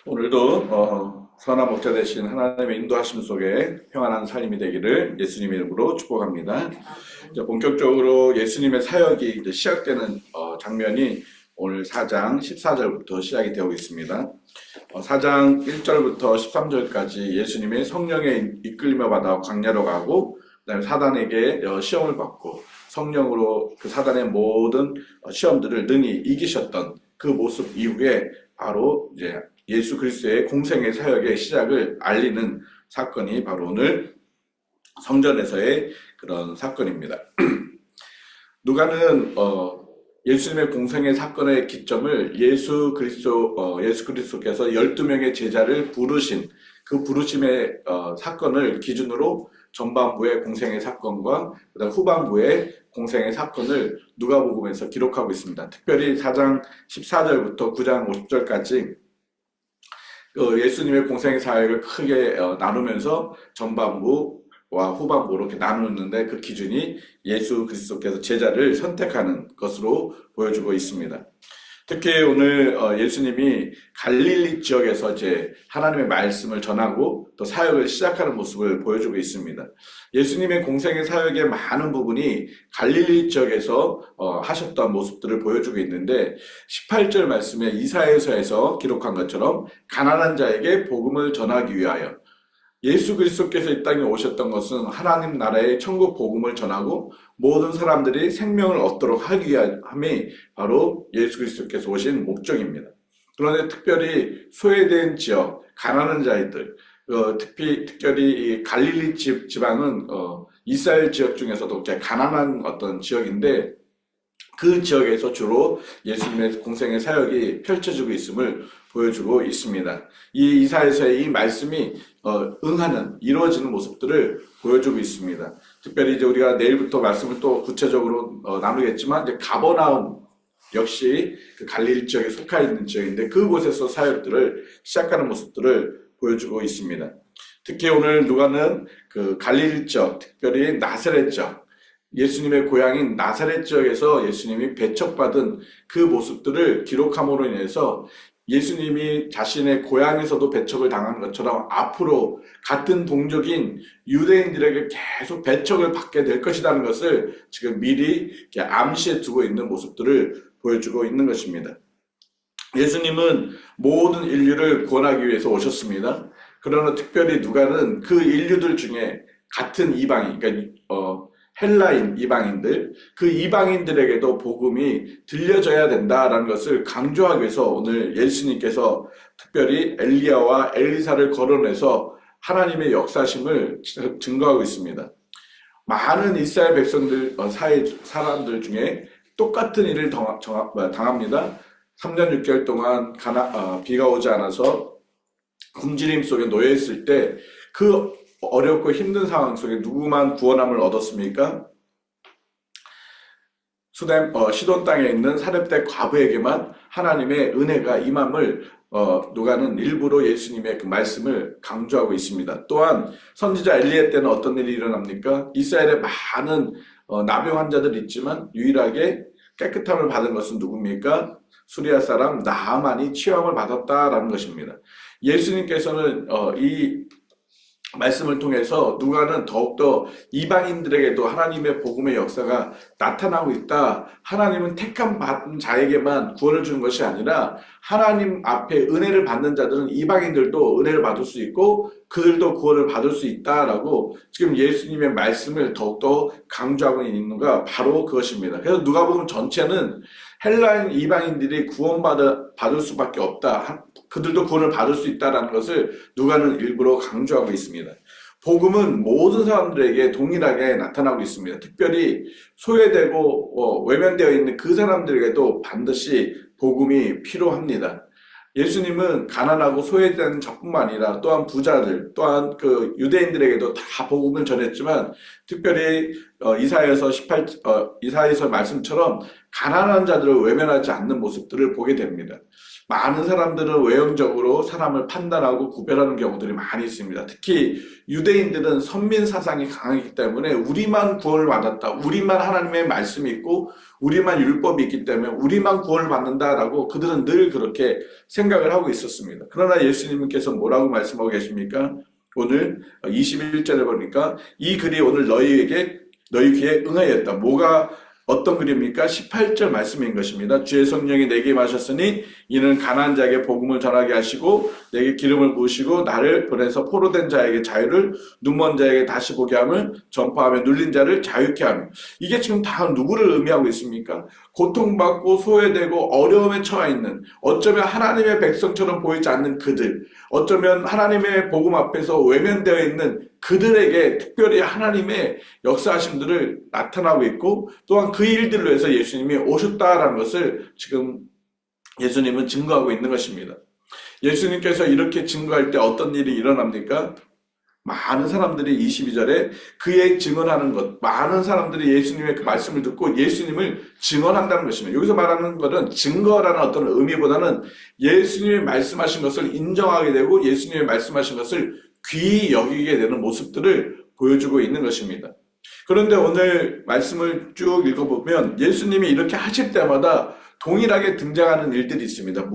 오늘도 선한 목자 되신 하나님의 인도하심 속에 평안한 삶이 되기를 예수님의 이름으로 축복합니다. 이제 본격적으로 예수님의 사역이 이제 시작되는 장면이 오늘 4장 14절부터 시작이 되고 있습니다. 4장 1절부터 13절까지 예수님의 성령에 이끌림을 받아 광야로 가고, 그다음에 사단에게 시험을 받고 성령으로 그 사단의 모든 시험들을 능히 이기셨던 그 모습 이후에 바로 이제 예수 그리스도의 공생의 사역의 시작을 알리는 사건이 바로 오늘 성전에서의 그런 사건입니다. 누가는 예수님의 공생의 사건의 기점을 예수 그리스도께서 12명의 제자를 부르신 그 부르심의 사건을 기준으로 전반부의 공생의 사건과 그다음 후반부의 공생의 사건을 누가복음에서 기록하고 있습니다. 특별히 4장 14절부터 9장 50절까지 예수님의 공생의 사역을 크게 나누면서 전반부와 후반부로 이렇게 나누는데, 그 기준이 예수 그리스도께서 제자를 선택하는 것으로 보여주고 있습니다. 특히 오늘 예수님이 갈릴리 지역에서 이제 하나님의 말씀을 전하고 또 사역을 시작하는 모습을 보여주고 있습니다. 예수님의 공생의 사역의 많은 부분이 갈릴리 지역에서 하셨던 모습들을 보여주고 있는데, 18절 말씀에 이사야서에서 기록한 것처럼 가난한 자에게 복음을 전하기 위하여, 예수 그리스도께서 이 땅에 오셨던 것은 하나님 나라의 천국 복음을 전하고 모든 사람들이 생명을 얻도록 하기 위함이 바로 예수 그리스도께서 오신 목적입니다. 그런데 특별히 소외된 지역, 가난한 자들, 특별히 이 갈릴리 지방은 이스라엘 지역 중에서도 가난한 어떤 지역인데, 그 지역에서 주로 예수님의 공생의 사역이 펼쳐지고 있음을 보여주고 있습니다. 이 이사야서의 이 말씀이 응하는, 이루어지는 모습들을 보여주고 있습니다. 특별히 이제 우리가 내일부터 말씀을 또 구체적으로 나누겠지만, 이제 가버나움 역시 그 갈릴리 지역에 속해 있는 지역인데, 그곳에서 사역들을 시작하는 모습들을 보여주고 있습니다. 특히 오늘 누가는 그 갈릴리 지역, 특별히 나사렛 지역, 예수님의 고향인 나사렛 지역에서 예수님이 배척받은 그 모습들을 기록함으로 인해서 예수님이 자신의 고향에서도 배척을 당한 것처럼 앞으로 같은 동족인 유대인들에게 계속 배척을 받게 될 것이라는 것을 지금 미리 암시해 두고 있는 모습들을 보여주고 있는 것입니다. 예수님은 모든 인류를 구원하기 위해서 오셨습니다. 그러나 특별히 누가는 그 인류들 중에 같은 이방인, 그러니까 헬라인 이방인들, 그 이방인들에게도 복음이 들려져야 된다라는 것을 강조하기 위해서 오늘 예수님께서 특별히 엘리야와 엘리사를 거론해서 하나님의 역사심을 증거하고 있습니다. 많은 이스라엘 백성들 사람들 중에 똑같은 일을 당합니다. 3년 6개월 동안 비가 오지 않아서 굶주림 속에 놓여 있을 때, 그 어렵고 힘든 상황 속에 누구만 구원함을 얻었습니까? 시돈 땅에 있는 사렙대 과부에게만 하나님의 은혜가 임함을 누가는 일부러 예수님의 그 말씀을 강조하고 있습니다. 또한 선지자 엘리야 때는 어떤 일이 일어납니까? 이스라엘에 많은 나병 환자들이 있지만 유일하게 깨끗함을 받은 것은 누굽니까? 수리아 사람 나아만이 치유함을 받았다라는 것입니다. 예수님께서는 이 말씀을 통해서 누가는 더욱더 이방인들에게도 하나님의 복음의 역사가 나타나고 있다. 하나님은 택함 받은 자에게만 구원을 주는 것이 아니라 하나님 앞에 은혜를 받는 자들은 이방인들도 은혜를 받을 수 있고 그들도 구원을 받을 수 있다라고 지금 예수님의 말씀을 더욱더 강조하고 있는 가 바로 그것입니다. 그래서 누가복음 전체는 헬라인 이방인들이 구원받을 수밖에 없다. 그들도 구원을 받을 수 있다는 것을 누가는 일부러 강조하고 있습니다. 복음은 모든 사람들에게 동일하게 나타나고 있습니다. 특별히 소외되고 외면되어 있는 그 사람들에게도 반드시 복음이 필요합니다. 예수님은 가난하고 소외된 자뿐만 아니라 또한 부자들, 또한 그 유대인들에게도 다 복음을 전했지만, 특별히 이사야서 말씀처럼 가난한 자들을 외면하지 않는 모습들을 보게 됩니다. 많은 사람들은 외형적으로 사람을 판단하고 구별하는 경우들이 많이 있습니다. 특히 유대인들은 선민 사상이 강하기 때문에 우리만 구원을 받았다, 우리만 하나님의 말씀이 있고 우리만 율법이 있기 때문에 우리만 구원을 받는다라고 그들은 늘 그렇게 생각을 하고 있었습니다. 그러나 예수님께서 뭐라고 말씀하고 계십니까? 오늘 21절에 보니까 이 글이 오늘 너희 귀에 응하였다. 뭐가 어떤 글입니까? 18절 말씀인 것입니다. 주의 성령이 내게 임하셨으니 이는 가난한 자에게 복음을 전하게 하시고 내게 기름을 부으시고 나를 보내서 포로된 자에게 자유를, 눈먼 자에게 다시 보게 함을, 전파하며 눌린 자를 자유케 하며. 이게 지금 다 누구를 의미하고 있습니까? 고통받고 소외되고 어려움에 처해 있는, 어쩌면 하나님의 백성처럼 보이지 않는 그들, 어쩌면 하나님의 복음 앞에서 외면되어 있는 그들에게 특별히 하나님의 역사하심들을 나타나고 있고, 또한 그 일들로 해서 예수님이 오셨다라는 것을 지금 예수님은 증거하고 있는 것입니다. 예수님께서 이렇게 증거할 때 어떤 일이 일어납니까? 많은 사람들이 22절에 그의 증언하는 것, 많은 사람들이 예수님의 그 말씀을 듣고 예수님을 증언한다는 것입니다. 여기서 말하는 것은 증거라는 어떤 의미보다는 예수님이 말씀하신 것을 인정하게 되고 예수님이 말씀하신 것을 귀히 여기게 되는 모습들을 보여주고 있는 것입니다. 그런데 오늘 말씀을 쭉 읽어보면 예수님이 이렇게 하실 때마다 동일하게 등장하는 일들이 있습니다.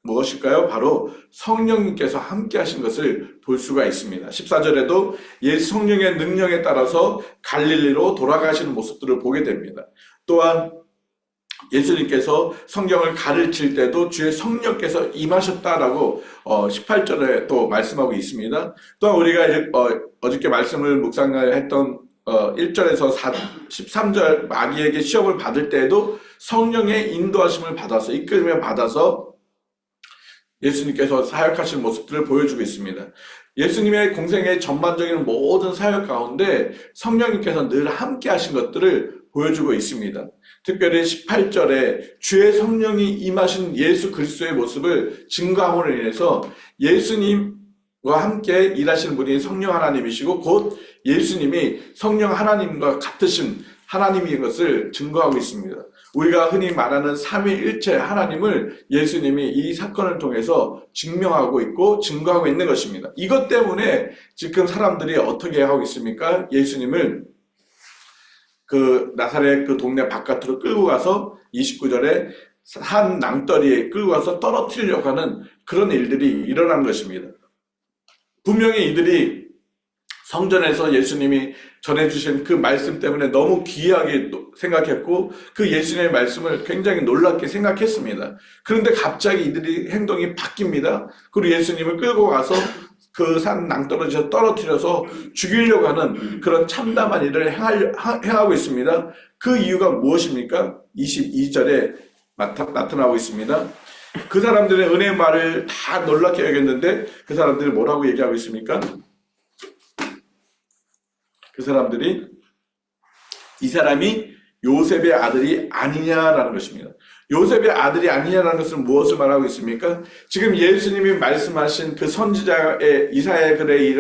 무엇일까요? 바로 성령님께서 함께 하신 것을 볼 수가 있습니다. 14절에도 예수 성령의 능력에 따라서 갈릴리로 돌아가시는 모습들을 보게 됩니다. 또한 예수님께서 성경을 가르칠 때도 주의 성령께서 임하셨다라고 18절에 또 말씀하고 있습니다. 또한 우리가 어저께 말씀을 묵상을 했던 1절에서 13절 마귀에게 시험을 받을 때에도 성령의 인도하심을 받아서 이끌며 받아서 예수님께서 사역하시는 모습들을 보여주고 있습니다. 예수님의 공생의 전반적인 모든 사역 가운데 성령님께서 늘 함께 하신 것들을 보여주고 있습니다. 특별히 18절에 주의 성령이 임하신 예수 그리스도의 모습을 증거함으로 인해서 예수님과 함께 일하시는 분이 성령 하나님이시고 곧 예수님이 성령 하나님과 같으신 하나님인 것을 증거하고 있습니다. 우리가 흔히 말하는 삼위일체 하나님을 예수님이 이 사건을 통해서 증명하고 있고 증거하고 있는 것입니다. 이것 때문에 지금 사람들이 어떻게 하고 있습니까? 예수님을 그 나사렛 그 동네 바깥으로 끌고 가서 29절에 한 낭떠리에 끌고 가서 떨어뜨리려고 하는 그런 일들이 일어난 것입니다. 분명히 이들이 성전에서 예수님이 전해주신 그 말씀 때문에 너무 귀하게 생각했고 그 예수님의 말씀을 굉장히 놀랍게 생각했습니다. 그런데 갑자기 이들이 행동이 바뀝니다. 그리고 예수님을 끌고 가서 그 산 낭떠러지에서 떨어뜨려서 죽이려고 하는 그런 참담한 일을 행하고 있습니다. 그 이유가 무엇입니까? 22절에 나타나고 있습니다. 그 사람들의 은혜의 말을 다 놀랍게 여겼는데 그 사람들이 뭐라고 얘기하고 있습니까? 그 사람들이 이 사람이 요셉의 아들이 아니냐라는 것입니다. 요셉의 아들이 아니냐라는 것은 무엇을 말하고 있습니까? 지금 예수님이 말씀하신 그 선지자의 이사야 글에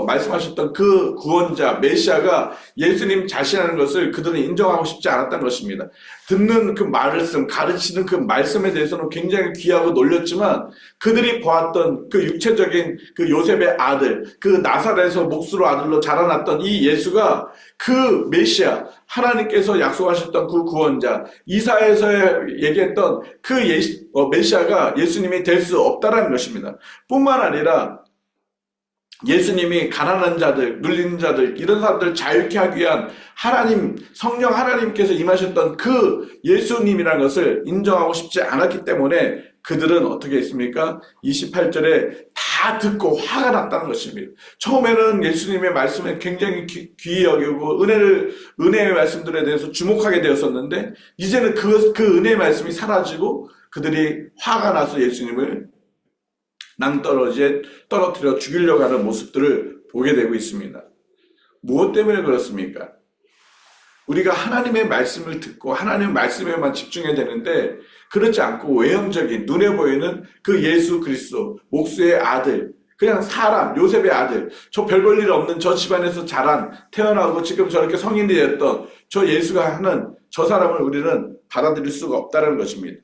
말씀하셨던 그 구원자 메시아가 예수님 자신이라는 것을 그들은 인정하고 싶지 않았던 것입니다. 듣는 그 말씀, 가르치는 그 말씀에 대해서는 굉장히 귀하고 놀렸지만 그들이 보았던 그 육체적인 그 요셉의 아들, 그 나사렛에서 목수로 아들로 자라났던 이 예수가 그 메시아, 하나님께서 약속하셨던 그 구원자, 이사야에서 얘기했던 그 메시아가 예수님이 될 수 없다라는 것입니다. 뿐만 아니라 예수님이 가난한 자들, 눌린 자들, 이런 사람들 자유케 하기 위한 하나님, 성령 하나님께서 임하셨던 그 예수님이라는 것을 인정하고 싶지 않았기 때문에 그들은 어떻게 했습니까? 28절에 다 듣고 화가 났다는 것입니다. 처음에는 예수님의 말씀에 굉장히 귀히 여기고 은혜의 말씀들에 대해서 주목하게 되었었는데 이제는 그 은혜의 말씀이 사라지고 그들이 화가 나서 예수님을 낭떠러지에 떨어뜨려 죽이려고 하는 모습들을 보게 되고 있습니다. 무엇 때문에 그렇습니까? 우리가 하나님의 말씀을 듣고 하나님의 말씀에만 집중해야 되는데 그렇지 않고 외형적인 눈에 보이는 그 예수 그리스도 목수의 아들, 그냥 사람, 요셉의 아들, 저 별 볼 일 없는 저 집안에서 자란 태어나고 지금 저렇게 성인이 됐던 저 예수가 하는 저 사람을 우리는 받아들일 수가 없다는 것입니다.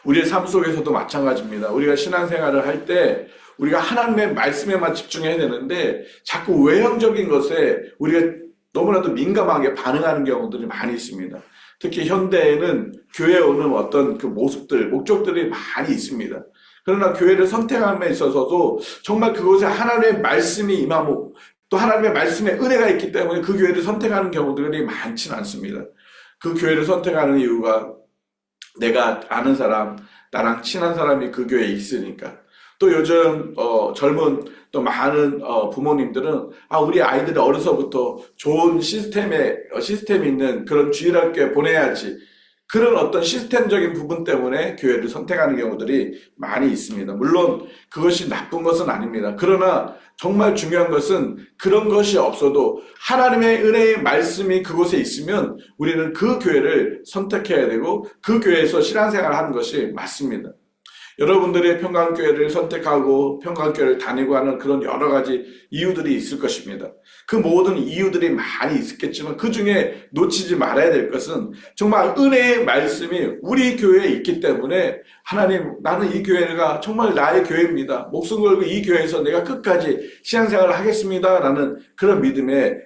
우리의 삶 속에서도 마찬가지입니다. 우리가 신앙생활을 할 때 우리가 하나님의 말씀에만 집중해야 되는데 자꾸 외형적인 것에 우리가 너무나도 민감하게 반응하는 경우들이 많이 있습니다. 특히 현대에는 교회에 오는 어떤 그 모습들, 목적들이 많이 있습니다. 그러나 교회를 선택함에 있어서도 정말 그곳에 하나님의 말씀이 임하고 또 하나님의 말씀에 은혜가 있기 때문에 그 교회를 선택하는 경우들이 많지는 않습니다. 그 교회를 선택하는 이유가 내가 아는 사람, 나랑 친한 사람이 그 교회에 있으니까. 또 요즘 젊은 또 많은 부모님들은 우리 아이들이 어려서부터 좋은 시스템이 있는 그런 주일학교에 보내야지. 그런 어떤 시스템적인 부분 때문에 교회를 선택하는 경우들이 많이 있습니다. 물론 그것이 나쁜 것은 아닙니다. 그러나 정말 중요한 것은 그런 것이 없어도 하나님의 은혜의 말씀이 그곳에 있으면 우리는 그 교회를 선택해야 되고 그 교회에서 신앙생활을 하는 것이 맞습니다. 여러분들의 평강교회를 선택하고 평강교회를 다니고 하는 그런 여러 가지 이유들이 있을 것입니다. 그 모든 이유들이 많이 있겠지만 그 중에 놓치지 말아야 될 것은 정말 은혜의 말씀이 우리 교회에 있기 때문에 하나님, 나는 이 교회가 정말 나의 교회입니다. 목숨 걸고 이 교회에서 내가 끝까지 신앙생활을 하겠습니다. 라는 그런 믿음의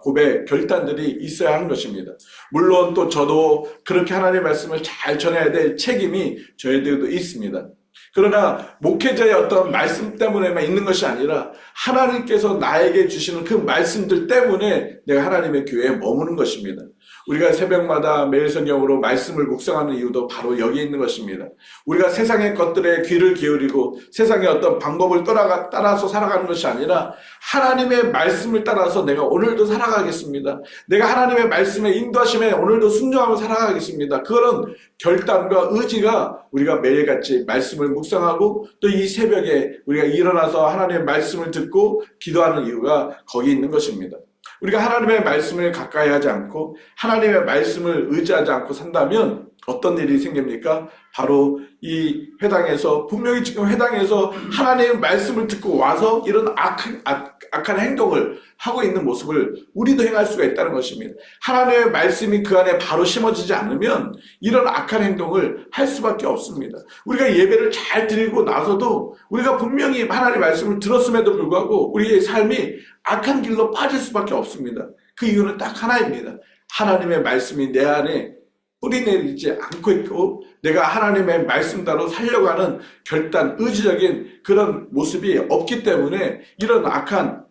고백, 결단들이 있어야 하는 것입니다. 물론 또 저도 그렇게 하나님의 말씀을 잘 전해야 될 책임이 저희들도 있습니다. 그러나 목회자의 어떤 말씀 때문에만 있는 것이 아니라 하나님께서 나에게 주시는 그 말씀들 때문에 내가 하나님의 교회에 머무는 것입니다. 우리가 새벽마다 매일 성경으로 말씀을 묵상하는 이유도 바로 여기 있는 것입니다. 우리가 세상의 것들에 귀를 기울이고 세상의 어떤 방법을 따라서 살아가는 것이 아니라 하나님의 말씀을 따라서 내가 오늘도 살아가겠습니다. 내가 하나님의 말씀에 인도하심에 오늘도 순종하며 살아가겠습니다. 그런 결단과 의지가 우리가 매일같이 말씀을 묵상하고 또 이 새벽에 우리가 일어나서 하나님의 말씀을 듣고 기도하는 이유가 거기 있는 것입니다. 우리가 하나님의 말씀을 가까이 하지 않고 하나님의 말씀을 의지하지 않고 산다면 어떤 일이 생깁니까? 바로 이 회당에서 분명히 지금 회당에서 하나님의 말씀을 듣고 와서 이런 악한 행동을 하고 있는 모습을 우리도 행할 수가 있다는 것입니다. 하나님의 말씀이 그 안에 바로 심어지지 않으면 이런 악한 행동을 할 수밖에 없습니다. 우리가 예배를 잘 드리고 나서도 우리가 분명히 하나님의 말씀을 들었음에도 불구하고 우리의 삶이 악한 길로 빠질 수밖에 없습니다. 그 이유는 딱 하나입니다. 하나님의 말씀이 내 안에 뿌리내리지 않고 있고 내가 하나님의 말씀대로 살려가는 결단, 의지적인 그런 모습이 없기 때문에 이런 악한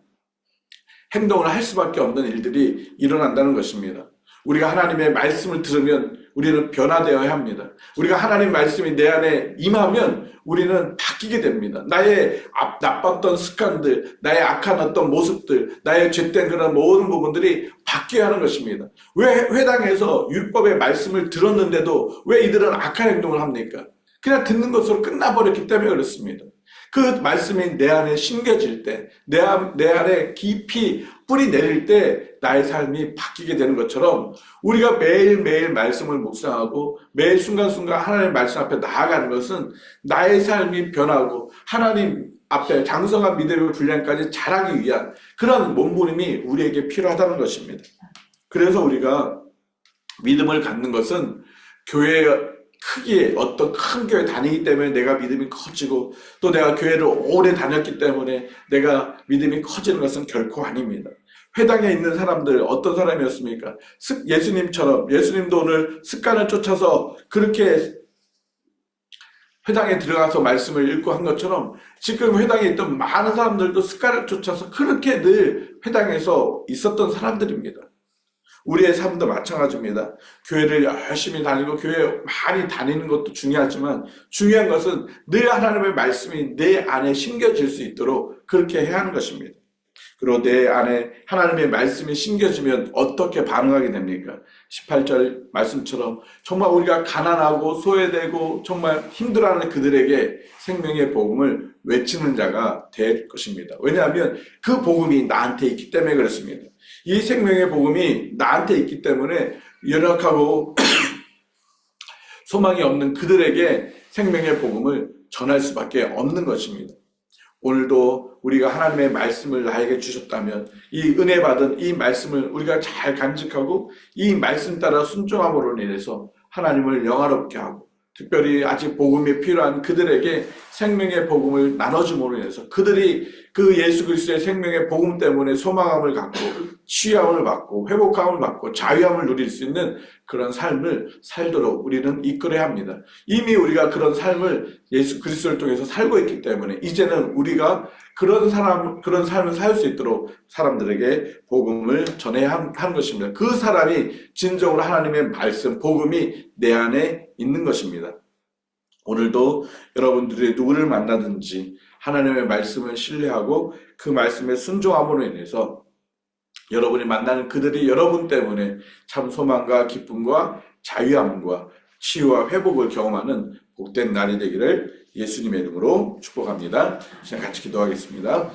행동을 할 수밖에 없는 일들이 일어난다는 것입니다. 우리가 하나님의 말씀을 들으면 우리는 변화되어야 합니다. 우리가 하나님의 말씀이 내 안에 임하면 우리는 바뀌게 됩니다. 나의 나빴던 습관들, 나의 악한 어떤 모습들, 나의 죄된 그런 모든 부분들이 바뀌어야 하는 것입니다. 왜 회당에서 율법의 말씀을 들었는데도 왜 이들은 악한 행동을 합니까? 그냥 듣는 것으로 끝나버렸기 때문에 그렇습니다. 그 말씀이 내 안에 심겨질 때, 내 안에 깊이 뿌리 내릴 때 나의 삶이 바뀌게 되는 것처럼 우리가 매일매일 말씀을 묵상하고 매일 순간순간 하나님의 말씀 앞에 나아가는 것은 나의 삶이 변하고 하나님 앞에 장성한 믿음의 분량까지 자라기 위한 그런 몸부림이 우리에게 필요하다는 것입니다. 그래서 우리가 믿음을 갖는 것은 교회의 크기에 어떤 큰 교회 다니기 때문에 내가 믿음이 커지고 또 내가 교회를 오래 다녔기 때문에 내가 믿음이 커지는 것은 결코 아닙니다. 회당에 있는 사람들 어떤 사람이었습니까? 예수님처럼 예수님도 오늘 습관을 쫓아서 그렇게 회당에 들어가서 말씀을 읽고 한 것처럼 지금 회당에 있던 많은 사람들도 습관을 쫓아서 그렇게 늘 회당에서 있었던 사람들입니다. 우리의 삶도 마찬가지입니다. 교회를 열심히 다니고 교회 많이 다니는 것도 중요하지만 중요한 것은 늘 하나님의 말씀이 내 안에 심겨질 수 있도록 그렇게 해야 하는 것입니다. 그리고 내 안에 하나님의 말씀이 심겨지면 어떻게 반응하게 됩니까? 18절 말씀처럼 정말 우리가 가난하고 소외되고 정말 힘들어하는 그들에게 생명의 복음을 외치는 자가 될 것입니다. 왜냐하면 그 복음이 나한테 있기 때문에 그렇습니다. 이 생명의 복음이 나한테 있기 때문에 연약하고 소망이 없는 그들에게 생명의 복음을 전할 수밖에 없는 것입니다. 오늘도 우리가 하나님의 말씀을 나에게 주셨다면 이 은혜 받은 이 말씀을 우리가 잘 간직하고 이 말씀 따라 순종함으로 인해서 하나님을 영화롭게 하고 특별히 아직 복음이 필요한 그들에게 생명의 복음을 나눠줌으로 인해서 그들이 그 예수 그리스도의 생명의 복음 때문에 소망함을 갖고 치유함을 받고 회복함을 받고 자유함을 누릴 수 있는 그런 삶을 살도록 우리는 이끌어야 합니다. 이미 우리가 그런 삶을 예수 그리스도를 통해서 살고 있기 때문에 이제는 우리가 그런 삶을 살 수 있도록 사람들에게 복음을 전해야 하는 것입니다. 그 사람이 진정으로 하나님의 말씀, 복음이 내 안에 있는 것입니다. 오늘도 여러분들이 누구를 만나든지 하나님의 말씀을 신뢰하고 그 말씀에 순종함으로 인해서 여러분이 만나는 그들이 여러분 때문에 참 소망과 기쁨과 자유함과 치유와 회복을 경험하는 복된 날이 되기를 예수님의 이름으로 축복합니다. 시간 같이 기도하겠습니다.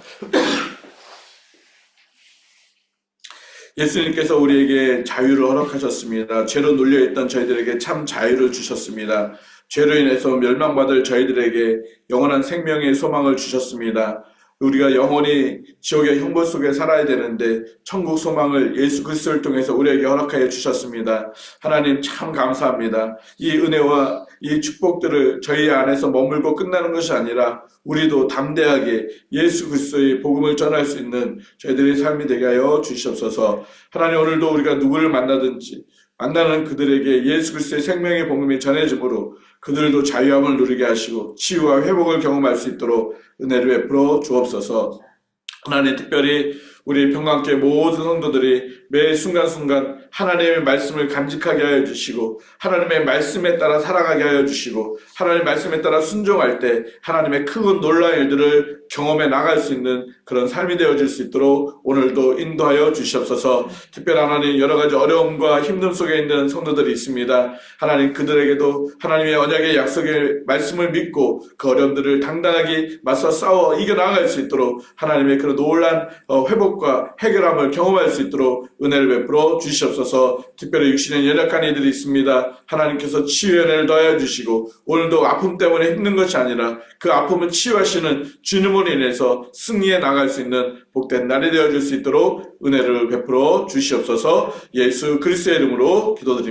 예수님께서 우리에게 자유를 허락하셨습니다. 죄로 눌려있던 저희들에게 참 자유를 주셨습니다. 죄로 인해서 멸망받을 저희들에게 영원한 생명의 소망을 주셨습니다. 우리가 영원히 지옥의 형벌 속에 살아야 되는데 천국 소망을 예수 그리스도를 통해서 우리에게 허락하여 주셨습니다. 하나님 참 감사합니다. 이 은혜와 이 축복들을 저희 안에서 머물고 끝나는 것이 아니라 우리도 담대하게 예수 그리스도의 복음을 전할 수 있는 저희들의 삶이 되게 하여 주시옵소서. 하나님 오늘도 우리가 누구를 만나든지 만나는 그들에게 예수 그리스도의 생명의 복음이 전해지므로 그들도 자유함을 누리게 하시고 치유와 회복을 경험할 수 있도록 은혜를 베풀어 주옵소서. 하나님 특별히 우리 평강교회 모든 성도들이 매 순간순간 하나님의 말씀을 간직하게 하여 주시고 하나님의 말씀에 따라 살아가게 하여 주시고 하나님의 말씀에 따라 순종할 때 하나님의 크고 놀라운 일들을 경험해 나갈 수 있는 그런 삶이 되어질 수 있도록 오늘도 인도하여 주시옵소서. 특별히 하나님 여러 가지 어려움과 힘듦 속에 있는 성도들이 있습니다. 하나님 그들에게도 하나님의 언약의 약속의 말씀을 믿고 그 어려움들을 당당하게 맞서 싸워 이겨나갈 수 있도록 하나님의 그런 놀란 회복과 해결함을 경험할 수 있도록 은혜를 베풀어 주시옵소서. 특별히 육신에 연약한 이들이 있습니다. 하나님께서 치유의 은혜를 더하여 주시고 오늘도 아픔 때문에 힘든 것이 아니라 그 아픔을 치유하시는 주님으로 인해서 승리해 나갈 수 있는 복된 날이 되어줄 수 있도록 은혜를 베풀어 주시옵소서. 예수 그리스도의 이름으로 기도드립니다.